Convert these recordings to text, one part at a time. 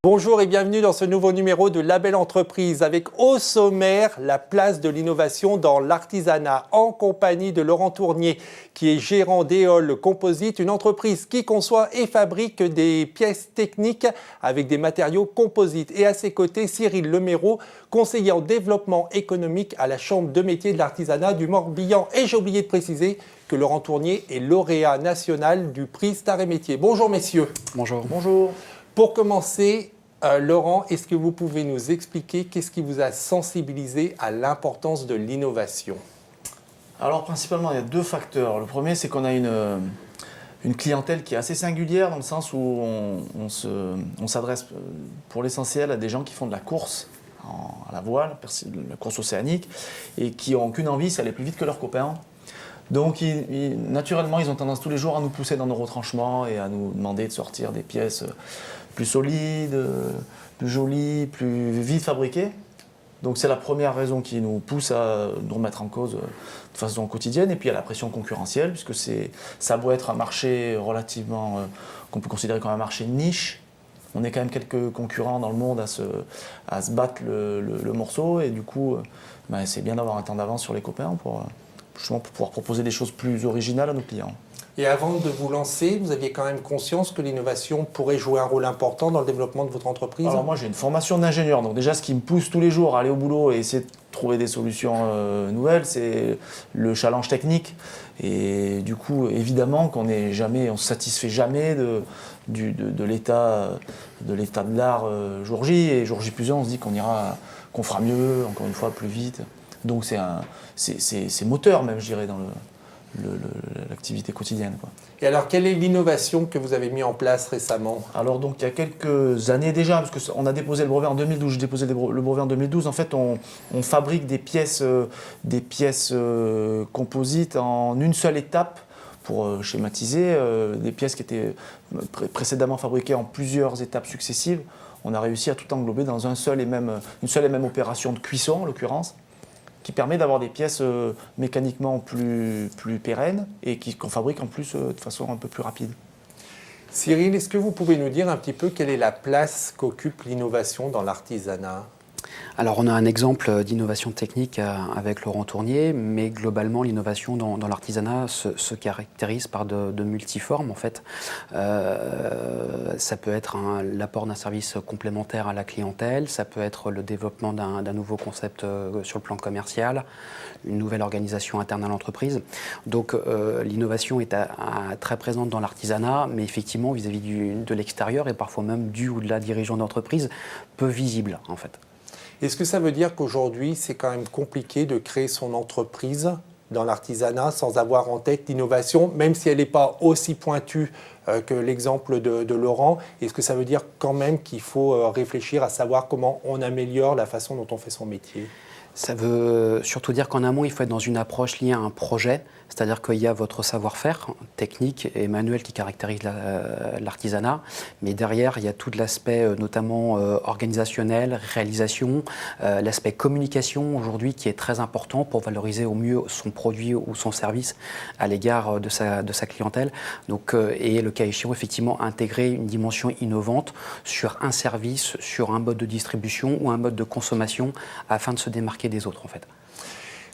Bonjour et bienvenue dans ce nouveau numéro de Label Entreprise avec au sommaire la place de l'innovation dans l'artisanat en compagnie de Laurent Tournier qui est gérant d'Éole Composite, une entreprise qui conçoit et fabrique des pièces techniques avec des matériaux composites. Et à ses côtés, Cyril Leméraud, conseiller en développement économique à la Chambre de métiers de l'artisanat du Morbihan. Et j'ai oublié de préciser que Laurent Tournier est lauréat national du prix Star et Métiers. Bonjour messieurs. Bonjour. Bonjour. Pour commencer, Laurent, est-ce que vous pouvez nous expliquer qu'est-ce qui vous a sensibilisé à l'importance de l'innovation? Alors principalement, il y a deux facteurs. Le premier, c'est qu'on a une clientèle qui est assez singulière dans le sens où on s'adresse pour l'essentiel à des gens qui font de la course à la voile, la course océanique, et qui n'ont qu'une envie, c'est aller plus vite que leurs copains. Donc naturellement, ils ont tendance tous les jours à nous pousser dans nos retranchements et à nous demander de sortir des pièces plus solides, plus jolies, plus vite fabriquées. Donc c'est la première raison qui nous pousse à nous remettre en cause de façon quotidienne. Et puis il y a la pression concurrentielle, puisque ça doit être un marché relativement, qu'on peut considérer comme un marché niche. On est quand même quelques concurrents dans le monde à se battre le morceau. Et du coup, c'est bien d'avoir un temps d'avance sur les copains pour pouvoir proposer des choses plus originales à nos clients. Et avant de vous lancer, vous aviez quand même conscience que l'innovation pourrait jouer un rôle important dans le développement de votre entreprise? Alors moi j'ai une formation d'ingénieur, donc déjà ce qui me pousse tous les jours à aller au boulot et essayer de trouver des solutions nouvelles, c'est le challenge technique. Et du coup évidemment qu'on ne se satisfait jamais de l'état de l'art jour J, et jour J plus 1 on se dit qu'on fera mieux, encore une fois plus vite. Donc c'est moteur même, je dirais, dans l'activité quotidienne, quoi. Et alors, quelle est l'innovation que vous avez mis en place récemment? Alors donc il y a quelques années déjà, parce qu'on a déposé le brevet en 2012, j'ai déposé le brevet en 2012, en fait on fabrique des pièces composites en une seule étape pour schématiser, des pièces qui étaient précédemment fabriquées en plusieurs étapes successives. On a réussi à tout englober dans une seule et même opération de cuisson en l'occurrence, qui permet d'avoir des pièces mécaniquement plus pérennes et qu'on fabrique en plus de façon un peu plus rapide. Cyril, est-ce que vous pouvez nous dire un petit peu quelle est la place qu'occupe l'innovation dans l'artisanat? Alors on a un exemple d'innovation technique avec Laurent Tournier, mais globalement l'innovation dans l'artisanat se caractérise par de multiformes en fait. Ça peut être l'apport d'un service complémentaire à la clientèle, ça peut être le développement d'un nouveau concept sur le plan commercial, une nouvelle organisation interne à l'entreprise. Donc l'innovation est très présente dans l'artisanat, mais effectivement vis-à-vis de l'extérieur et parfois même du ou de la dirigeant d'entreprise, peu visible en fait. Est-ce que ça veut dire qu'aujourd'hui, c'est quand même compliqué de créer son entreprise dans l'artisanat sans avoir en tête l'innovation, même si elle n'est pas aussi pointue que l'exemple de Laurent? Est-ce que ça veut dire quand même qu'il faut réfléchir à savoir comment on améliore la façon dont on fait son métier? Ça veut surtout dire qu'en amont, il faut être dans une approche liée à un projet, c'est-à-dire qu'il y a votre savoir-faire technique et manuel qui caractérise l'artisanat, mais derrière, il y a tout l'aspect notamment organisationnel, réalisation, l'aspect communication aujourd'hui qui est très important pour valoriser au mieux son produit ou son service à l'égard de sa clientèle. Donc, et le cas échéant, effectivement, intégrer une dimension innovante sur un service, sur un mode de distribution ou un mode de consommation afin de se démarquer des autres en fait.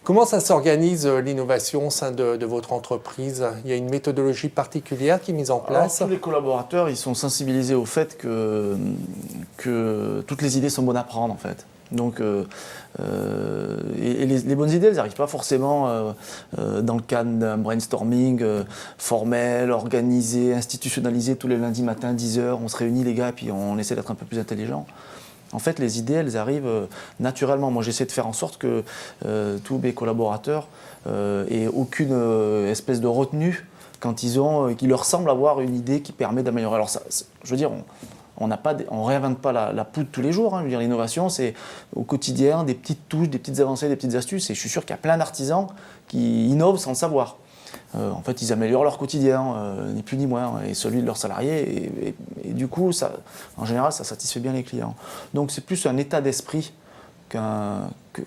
Comment ça s'organise l'innovation au sein de votre entreprise? Il y a une méthodologie particulière qui est mise en place? Alors, tous les collaborateurs ils sont sensibilisés au fait que toutes les idées sont bonnes à prendre en fait. Donc, les bonnes idées, elles n'arrivent pas forcément dans le cadre d'un brainstorming formel, organisé, institutionnalisé tous les lundis matins, 10h, on se réunit les gars et puis on essaie d'être un peu plus intelligent. En fait, les idées, elles arrivent naturellement. Moi, j'essaie de faire en sorte que tous mes collaborateurs aient aucune espèce de retenue quand qu'il leur semble avoir une idée qui permet d'améliorer. Alors, je veux dire, on ne réinvente pas la poudre tous les jours. Je veux dire, l'innovation, c'est au quotidien des petites touches, des petites avancées, des petites astuces. Et je suis sûr qu'il y a plein d'artisans qui innovent sans le savoir. En fait, ils améliorent leur quotidien, ni plus ni moins, et celui de leurs salariés. Et du coup, en général, ça satisfait bien les clients. Donc, c'est plus un état d'esprit que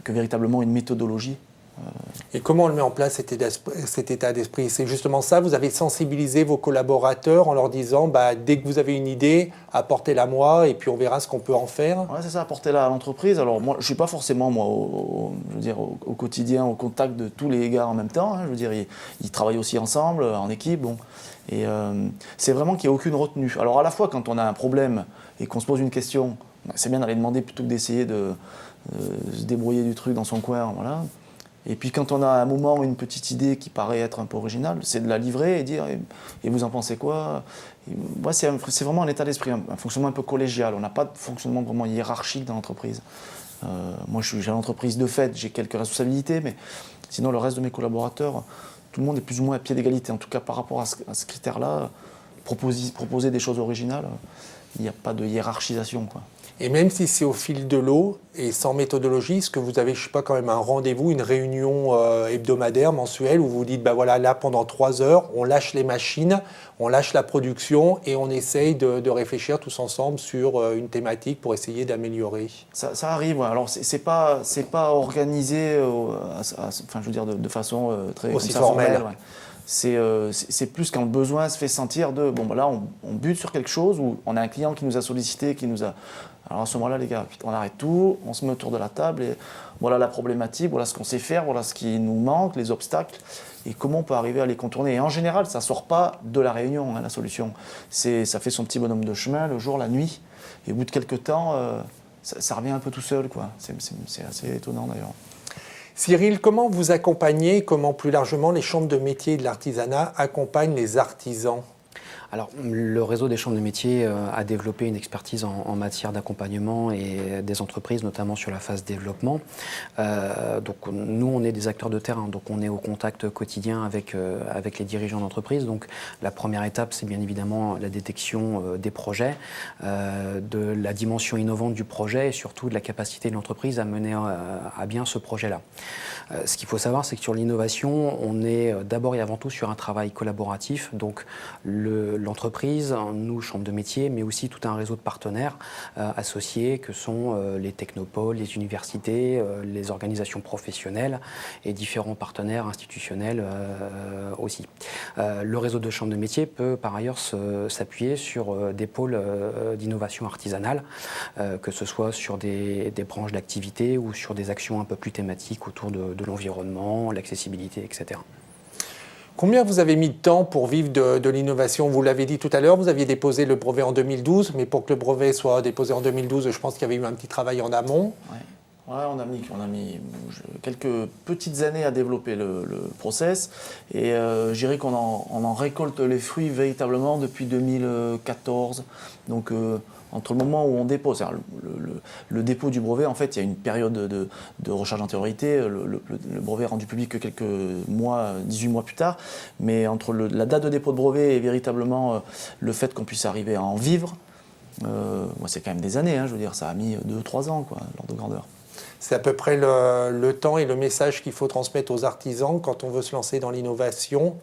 véritablement une méthodologie Et comment on le met en place cet état d'esprit? C'est justement ça, vous avez sensibilisé vos collaborateurs en leur disant dès que vous avez une idée, apportez-la moi et puis on verra ce qu'on peut en faire. Ouais, c'est ça, apporter-la à l'entreprise. Alors moi, je ne suis pas forcément au quotidien, au contact de tous les gars en même temps. Hein. Je veux dire, ils travaillent aussi ensemble, en équipe. Bon. Et c'est vraiment qu'il n'y ait aucune retenue. Alors à la fois, quand on a un problème et qu'on se pose une question, c'est bien d'aller demander plutôt que d'essayer de se débrouiller du truc dans son coin. Voilà. Et puis quand on a un moment, une petite idée qui paraît être un peu originale, c'est de la livrer et dire « et vous en pensez quoi ?» Moi, c'est vraiment un état d'esprit, un fonctionnement un peu collégial. On n'a pas de fonctionnement vraiment hiérarchique dans l'entreprise. Moi, j'ai l'entreprise de fait, j'ai quelques responsabilités, mais sinon, le reste de mes collaborateurs, tout le monde est plus ou moins à pied d'égalité. En tout cas, par rapport à ce critère-là, proposer des choses originales, il n'y a pas de hiérarchisation, quoi. Et même si c'est au fil de l'eau et sans méthodologie, est-ce que vous avez, je sais pas, quand même un rendez-vous, une réunion hebdomadaire, mensuelle, où vous dites, voilà, là, pendant 3 heures, on lâche les machines, on lâche la production et on essaye de réfléchir tous ensemble sur une thématique pour essayer d'améliorer? Ça arrive, ouais. Alors c'est pas organisé, je veux dire, de façon très aussi formelle. Ouais. C'est plus quand le besoin se fait sentir de, là, on bute sur quelque chose, ou on a un client qui nous a sollicité, qui nous a... Alors à ce moment-là, les gars, on arrête tout, on se met autour de la table et voilà la problématique, voilà ce qu'on sait faire, voilà ce qui nous manque, les obstacles et comment on peut arriver à les contourner. Et en général, ça ne sort pas de la réunion, hein, la solution. Ça fait son petit bonhomme de chemin le jour, la nuit. Et au bout de quelques temps, ça revient un peu tout seul, quoi. C'est assez étonnant d'ailleurs. Cyril, comment vous accompagnez, comment plus largement les chambres de métiers et de l'artisanat accompagnent les artisans? Alors, le réseau des chambres de métiers a développé une expertise en matière d'accompagnement et des entreprises, notamment sur la phase développement. Donc, nous, on est des acteurs de terrain, donc on est au contact quotidien avec les dirigeants d'entreprise. Donc, la première étape, c'est bien évidemment la détection des projets, de la dimension innovante du projet et surtout de la capacité de l'entreprise à mener à bien ce projet-là. Ce qu'il faut savoir, c'est que sur l'innovation, on est d'abord et avant tout sur un travail collaboratif. Donc, l'entreprise, nous, chambre de métier, mais aussi tout un réseau de partenaires associés que sont les technopoles, les universités, les organisations professionnelles et différents partenaires institutionnels aussi. Le réseau de chambres de métier peut par ailleurs s'appuyer sur des pôles d'innovation artisanale, que ce soit sur des branches d'activité ou sur des actions un peu plus thématiques autour de l'environnement, l'accessibilité, etc. Combien vous avez mis de temps pour vivre de l'innovation? Vous l'avez dit tout à l'heure, vous aviez déposé le brevet en 2012, mais pour que le brevet soit déposé en 2012, je pense qu'il y avait eu un petit travail en amont. Ouais, on a mis quelques petites années à développer le process et je dirais qu'on en récolte les fruits véritablement depuis 2014. Donc entre le moment où on dépose, le dépôt du brevet, en fait, il y a une période de recharge d'antériorité. Le brevet est rendu public que quelques mois, 18 mois plus tard. Mais entre la date de dépôt de brevet et véritablement le fait qu'on puisse arriver à en vivre, c'est quand même des années. Hein, je veux dire, ça a mis 2-3 ans, quoi, l'ordre de grandeur. C'est à peu près le temps et le message qu'il faut transmettre aux artisans quand on veut se lancer dans l'innovation.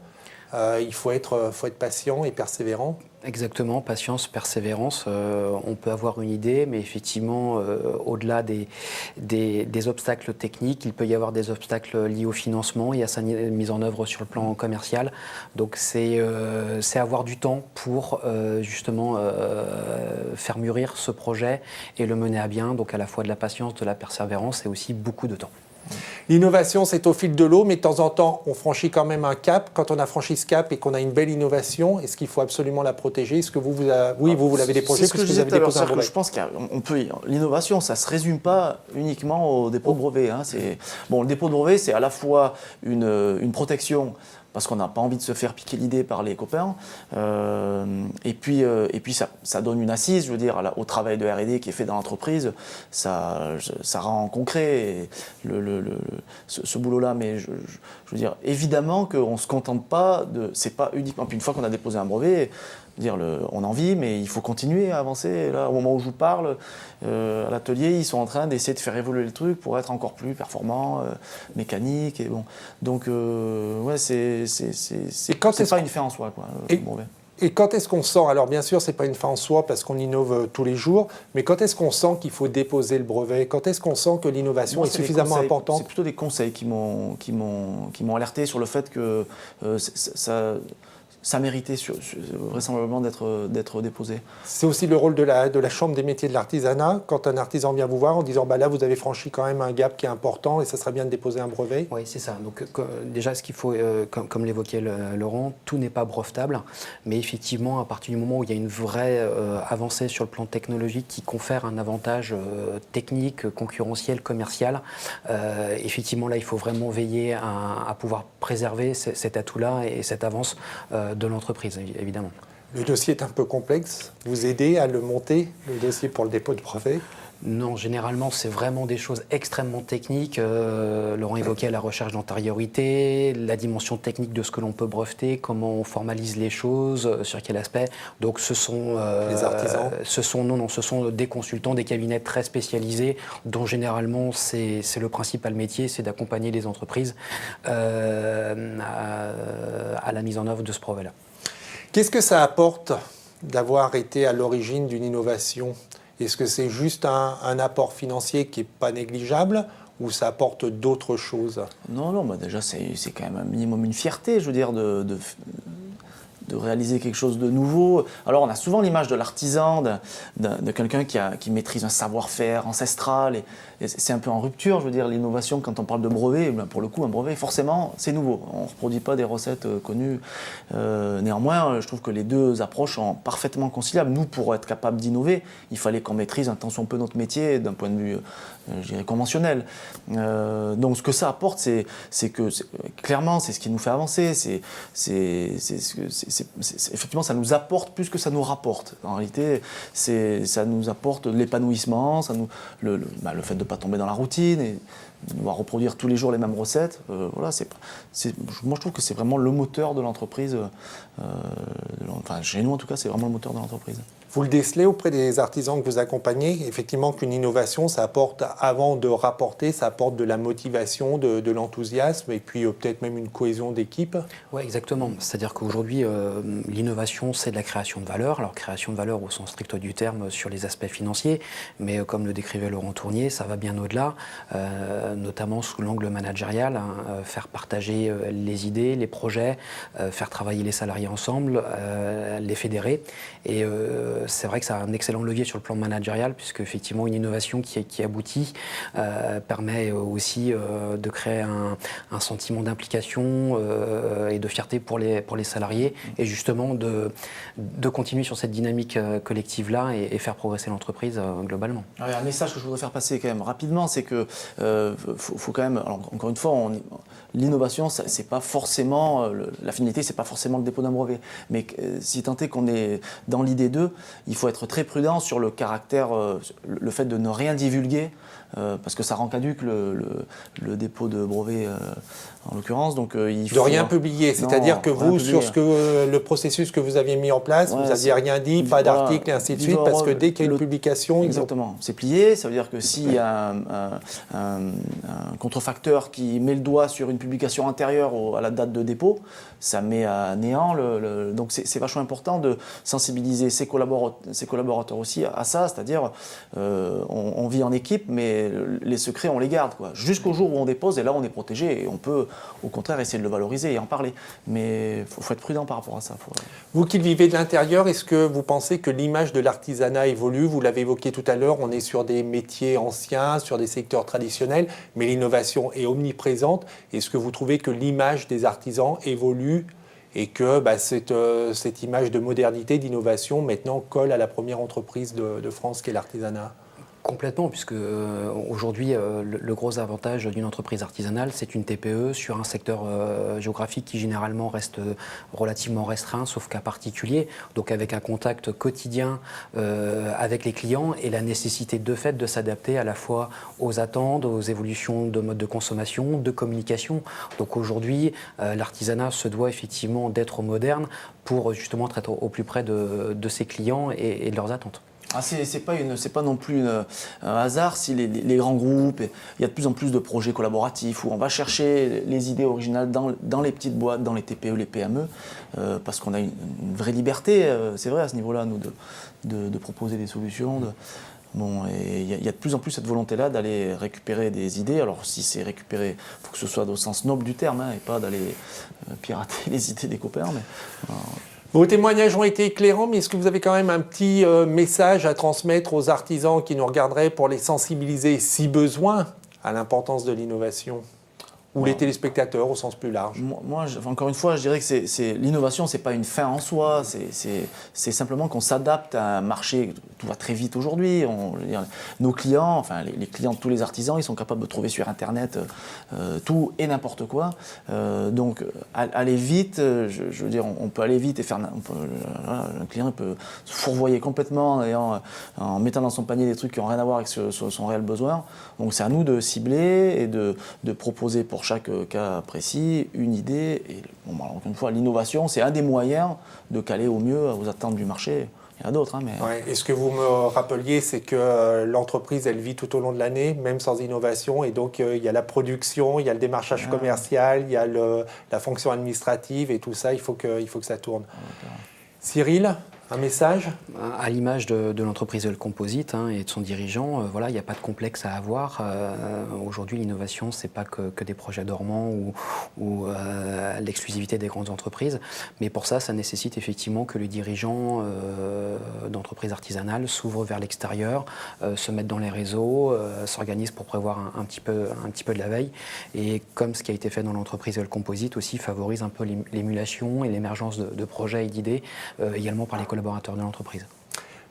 Il faut être patient et persévérant. Exactement, patience, persévérance. On peut avoir une idée, mais effectivement, au-delà des obstacles techniques, il peut y avoir des obstacles liés au financement et à sa mise en œuvre sur le plan commercial. Donc c'est avoir du temps pour justement faire mûrir ce projet et le mener à bien. Donc à la fois de la patience, de la persévérance et aussi beaucoup de temps. L'innovation, c'est au fil de l'eau, mais de temps en temps, on franchit quand même un cap. Quand on a franchi ce cap et qu'on a une belle innovation, est-ce qu'il faut absolument la protéger? Est-ce que vous l'avez déposé? C'est ce que je disais tout à l'heure. Je pense qu'on peut. L'innovation, ça ne se résume pas uniquement au dépôt de brevet. Hein. Le dépôt de brevet, c'est à la fois une protection, parce qu'on n'a pas envie de se faire piquer l'idée par les copains. Et puis ça donne une assise, je veux dire, au travail de R&D qui est fait dans l'entreprise. Ça rend concret ce boulot-là. Mais je veux dire, évidemment qu'on ne se contente pas de... C'est pas uniquement... Puis une fois qu'on a déposé un brevet, on en vit, mais il faut continuer à avancer. Là, au moment où je vous parle, à l'atelier, ils sont en train d'essayer de faire évoluer le truc pour être encore plus performant, mécanique. Et bon. Donc, c'est pas une fin en soi, quoi, le brevet. Et quand est-ce qu'on sent, alors bien sûr, ce n'est pas une fin en soi parce qu'on innove tous les jours, mais quand est-ce qu'on sent qu'il faut déposer le brevet? Quand est-ce qu'on sent que l'innovation est suffisamment importante? C'est plutôt des conseils qui m'ont alerté sur le fait que ça méritait vraisemblablement d'être déposé. C'est aussi le rôle de la Chambre des métiers de l'artisanat, quand un artisan vient vous voir en disant là vous avez franchi quand même un gap qui est important et ça serait bien de déposer un brevet. Oui, c'est ça. Donc déjà, ce qu'il faut, comme l'évoquait Laurent, tout n'est pas brevetable, mais effectivement, à partir du moment où il y a une vraie avancée sur le plan technologique qui confère un avantage technique, concurrentiel, commercial, effectivement là, il faut vraiment veiller à pouvoir préserver cet atout-là et cette avance de l'entreprise, évidemment. Le dossier est un peu complexe. Vous aidez à le monter, le dossier pour le dépôt de brevet? Non, généralement, c'est vraiment des choses extrêmement techniques. Laurent évoquait la recherche d'antériorité, la dimension technique de ce que l'on peut breveter, comment on formalise les choses, sur quel aspect. Donc, ce sont les artisans. Ce sont des consultants, des cabinets très spécialisés, dont généralement c'est le principal métier, c'est d'accompagner les entreprises à la mise en œuvre de ce brevet-là. Qu'est-ce que ça apporte d'avoir été à l'origine d'une innovation? Est-ce que c'est juste un apport financier qui n'est pas négligeable ou ça apporte d'autres choses? Non, bah déjà c'est quand même un minimum une fierté, je veux dire, de réaliser quelque chose de nouveau. Alors on a souvent l'image de l'artisan, de quelqu'un qui maîtrise un savoir-faire ancestral, et c'est un peu en rupture, je veux dire, l'innovation quand on parle de brevet, ben pour le coup un brevet forcément c'est nouveau, on ne reproduit pas des recettes connues. Néanmoins, je trouve que les deux approches sont parfaitement conciliables. Nous, pour être capable d'innover, il fallait qu'on maîtrise un tant soit peu notre métier d'un point de vue je dirais conventionnel. Donc ce que ça apporte, c'est que clairement c'est ce qui nous fait avancer, effectivement, ça nous apporte plus que ça nous rapporte. En réalité, ça nous apporte de l'épanouissement, le fait de ne pas tomber dans la routine et de devoir reproduire tous les jours les mêmes recettes. Voilà, moi, je trouve que c'est vraiment le moteur de l'entreprise. Enfin, chez nous, en tout cas, c'est vraiment le moteur de l'entreprise. Vous le décelez auprès des artisans que vous accompagnez, effectivement qu'une innovation, ça apporte, avant de rapporter, ça apporte de la motivation, de l'enthousiasme et puis peut-être même une cohésion d'équipe. Oui, exactement. C'est-à-dire qu'aujourd'hui, l'innovation, c'est de la création de valeur. Alors, création de valeur au sens strict du terme sur les aspects financiers, mais comme le décrivait Laurent Tournier, ça va bien au-delà, notamment sous l'angle managérial, faire partager les idées, les projets, faire travailler les salariés ensemble, les fédérer. Et c'est vrai que ça a un excellent levier sur le plan managérial, puisque effectivement une innovation qui aboutit permet aussi de créer un sentiment d'implication et de fierté pour les salariés, et justement de continuer sur cette dynamique collective-là et faire progresser l'entreprise globalement. Alors, un message que je voudrais faire passer quand même rapidement, c'est que faut quand même, alors, encore une fois, l'innovation, c'est pas forcément, la finalité, c'est pas forcément le dépôt d'un brevet. Mais si tant est qu'on est dans l'idée d'eux, il faut être très prudent sur le caractère, le fait de ne rien divulguer, parce que ça rend caduc le dépôt de brevet en l'occurrence. Donc, il faut de rien publier, c'est-à-dire que vous, sur le processus que vous aviez mis en place, vous n'aviez rien dit, pas d'article et ainsi de suite, parce que dès qu'il y a une publication... Exactement, c'est plié, ça veut dire que s'il y a un contrefacteur qui met le doigt sur une publication antérieure à la date de dépôt, ça met à néant donc c'est vachement important de sensibiliser ses collaborateurs aussi à ça, c'est-à-dire on vit en équipe, mais les secrets on les garde, jusqu'au jour où on dépose, et là on est protégé et on peut au contraire essayer de le valoriser et en parler. Mais il faut être prudent par rapport à ça. Vous qui le vivez de l'intérieur, est-ce que vous pensez que l'image de l'artisanat évolue? Vous l'avez évoqué tout à l'heure, on est sur des métiers anciens, sur des secteurs traditionnels, mais l'innovation est omniprésente. Est-ce que vous trouvez que l'image des artisans évolue et que cette image de modernité, d'innovation, maintenant colle à la première entreprise de France qu'est l'artisanat? Complètement, puisque aujourd'hui, le gros avantage d'une entreprise artisanale, c'est une TPE sur un secteur géographique qui généralement reste relativement restreint, sauf cas particulier, donc avec un contact quotidien avec les clients et la nécessité de fait de s'adapter à la fois aux attentes, aux évolutions de mode de consommation, de communication. Donc aujourd'hui, l'artisanat se doit effectivement d'être moderne pour justement être au plus près de ses clients et de leurs attentes. Ah, c'est pas non plus un hasard si les grands groupes, il y a de plus en plus de projets collaboratifs où on va chercher les idées originales dans les petites boîtes, dans les TPE, les PME, parce qu'on a une vraie liberté, c'est vrai à ce niveau-là, nous, de proposer des solutions. Bon, et il y a de plus en plus cette volonté-là d'aller récupérer des idées. Alors si c'est récupérer, il faut que ce soit au sens noble du terme, hein, et pas d'aller pirater les idées des copains. Mais, vos témoignages ont été éclairants, mais est-ce que vous avez quand même un petit message à transmettre aux artisans qui nous regarderaient pour les sensibiliser, si besoin, à l'importance de l'innovation ? Ou les téléspectateurs au sens plus large? Moi, encore une fois, je dirais que l'innovation, ce n'est pas une fin en soi, c'est simplement qu'on s'adapte à un marché. Tout va très vite aujourd'hui. Nos clients, enfin les clients de tous les artisans, ils sont capables de trouver sur Internet tout et n'importe quoi. Donc, aller vite, je veux dire, on peut aller vite et faire. Un client peut se fourvoyer complètement en mettant dans son panier des trucs qui n'ont rien à voir avec son réel besoin. Donc, c'est à nous de cibler et de proposer pour chaque cas précis une idée. Et encore une fois, l'innovation, c'est un des moyens de caler au mieux aux attentes du marché. Il y en a d'autres. Hein, mais... Ouais. Et ce que vous me rappeliez, c'est que l'entreprise, elle vit tout au long de l'année, même sans innovation. Et donc, il y a la production, il y a le démarchage commercial, il y a la fonction administrative et tout ça, il faut que ça tourne. Cyril, un message ? À l'image de l'entreprise Le Composite et de son dirigeant, voilà, il n'y a pas de complexe à avoir. Aujourd'hui, l'innovation, ce n'est pas que des projets dormants ou l'exclusivité des grandes entreprises. Mais pour ça, ça nécessite effectivement que les dirigeants d'entreprises artisanales s'ouvrent vers l'extérieur, se mettent dans les réseaux, s'organisent pour prévoir un petit peu de la veille. Et comme ce qui a été fait dans l'entreprise Le Composite aussi favorise un peu l'émulation et l'émergence de projets et d'idées également par les collaborateurs de l'entreprise.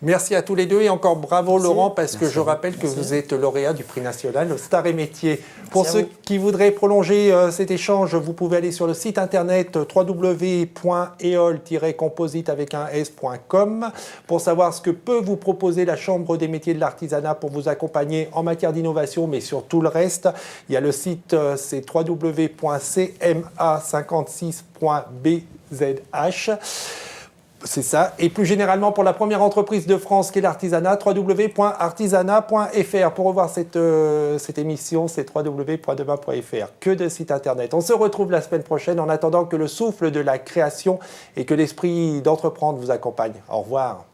Merci à tous les deux et encore bravo Laurent, parce que je rappelle que vous êtes lauréat du prix national Star et Métiers. Pour ceux qui voudraient prolonger cet échange, vous pouvez aller sur le site internet www.eol-composite.com pour savoir ce que peut vous proposer la Chambre des métiers de l'artisanat pour vous accompagner en matière d'innovation, mais sur tout le reste. Il y a le site, c'est www.cma56.bzh. C'est ça. Et plus généralement, pour la première entreprise de France qu'est l'artisanat, www.artisanat.fr. Pour revoir cette émission, c'est www.demain.fr. Que de sites internet. On se retrouve la semaine prochaine en attendant que le souffle de la création et que l'esprit d'entreprendre vous accompagne. Au revoir.